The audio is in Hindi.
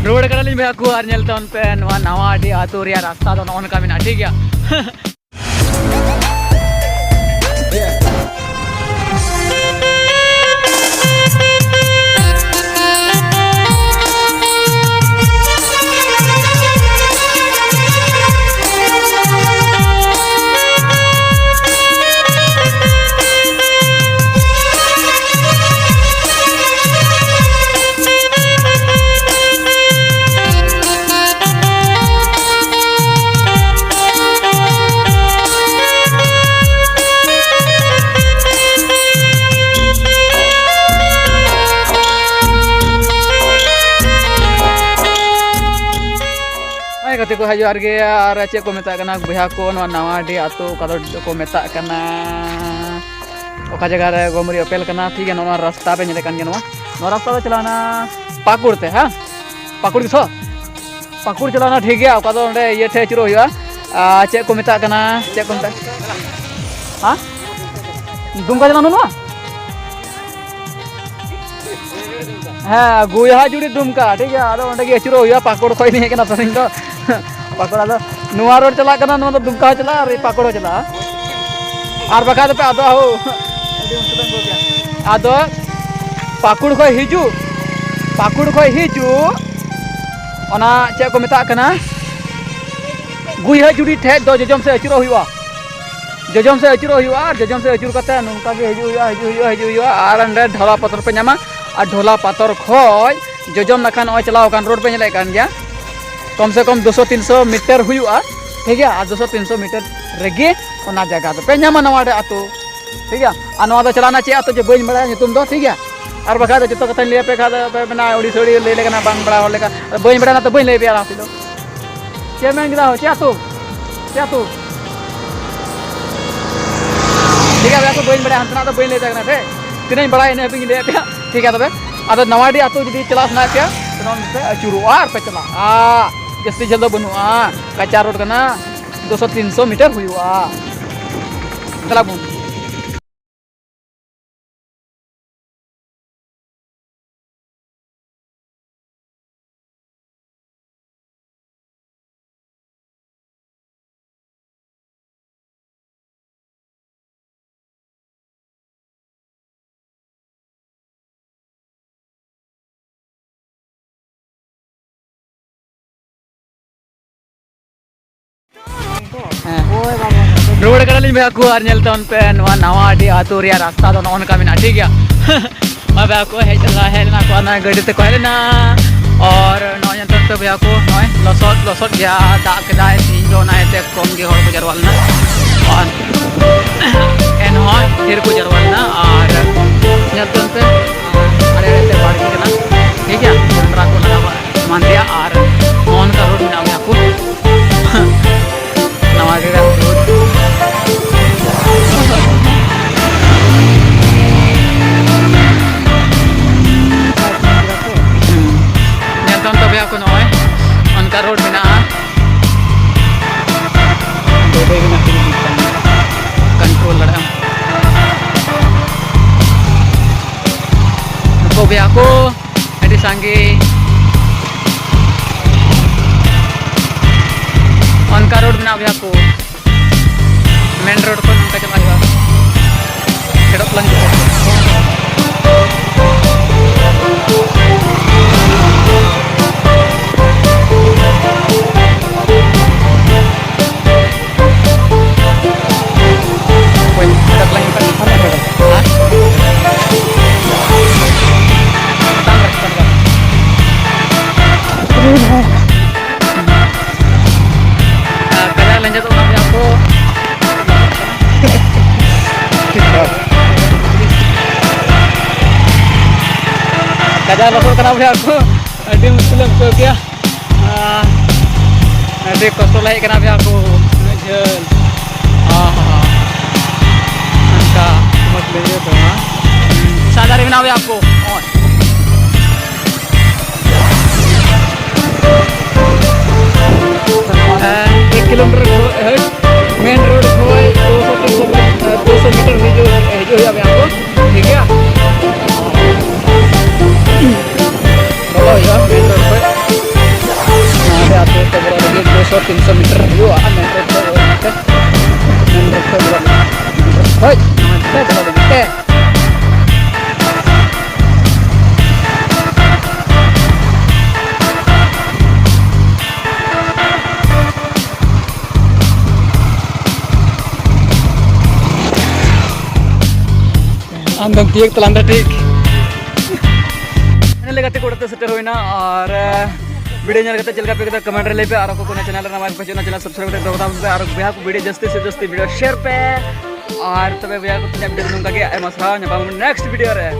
रोड कड़ा लिंग बेहाकू आर नेलते पे नवा आडी आतु रिया रास्ता दो नौनका मिना ठीक गया। कते को हजार गे और चे को मेता कना बहा को नवा डी आतो को मेता कना ओका जगह रे गोमरी ओपेल कना ठीक है। नवा रास्ता पे नेले कान नवा रास्ता तो चलाना पाकुड़ ते हां पाकुड़ किसो पाकुड़ चलाना ठीक है। ओका दो ये ठे चुरो हुआ चे को मेता कना चे को मेता हां दुमका चलानो नवा हाँ गुया जुड़ी दुमका ठीक है। आदो ओंडे गे चुरो हुआ पाकुड़ खोई नहीं कना तनिन दो पाकुड़ आदो नुआ रोड चला कना नुआ दुमका चला और पाकुड़ चला और बका पे आदो हो आदो पाकुड़ खोई हिजू ओना चे को मेता कना गुया जुड़ी ठे दो जजम से अचुरो हुआ जजम से अचुर कते नुनका गे हिजू और अंडे ढोला पत्थर पे नामा और ढोला पाथर खोज जजम नखान चलाव रोड पे नेले गया कम से कम 200-300 मीटर हुआ ठीक है। 200-300 मीटर रेगे ओना जगह पे नामा नवा आतो ठीक है। और नवा चलाना चे आतो जो बई बड़ा तुम दो ठीक है। और बखा जो कथा ले पे खा बना उड़ी सोड़ी ले लेना बांग बड़ा हो लेका बई बड़ा ना तो बई ले पे आती दो चे मैं गिदा हो चे आतो ठीक है। तो बई बड़ा हंतना तो बई ले जाना थे तीन बड़ा इन्हें भी ले पे ठीक है। तबे अब नवाडी आतो जुदी चला सना पे तो अचुरो और पे चला जस्ती जल्द बनुआ कच्चा रोड कना 200-300 मीटर हुआ चला बुन रोड कड़ा लिंग बेहाकू आर नेलते पे नवा आडी आतु रिया रास्ता दो नौनका मिना ठीक गया। मैं बेहाकू हेलना को ना गाड़ी ते को हेलना और नय नेलते पे बेहाकू नय लसट गया दाग केदाय तीन जो ना ते कम गे हर को जरवालना और एन हो फिर को जरवालना और नेलते पे अरे ते बाड़ी केना ठीक है। हमरा को लगा मान दिया और नौनका रोड मिना बेहाकू नवा के उनका रोड में कंट्रोल लड़ा को भी aku अड़ी सांगे उनका रोड में भी aku मेन रोड को उनका चला हुआ खेड़प lung kajar losor kena aku ada muskil aku kia ada kosong lagi kena aku ngejel angka cuma beli tu sadar kena aku kilometer main road हुआ 200 मीटर हिजो ya aku ठीक है। बोलो यार main road पे 300 meter huwa main road hoi namaste Andang tiak telan detik. Ini legati ko dito setter hoina और वीडियो nyal kata चल पे कमेंट ले पे और को कोने चैनल रे हमारे चैनल सब्सक्राइब करते रहो और भैया को वीडियो जस्ती से जस्ती वीडियो शेयर पे और तबे भैया को वीडियो दूंगा कि नेक्स्ट वीडियो रे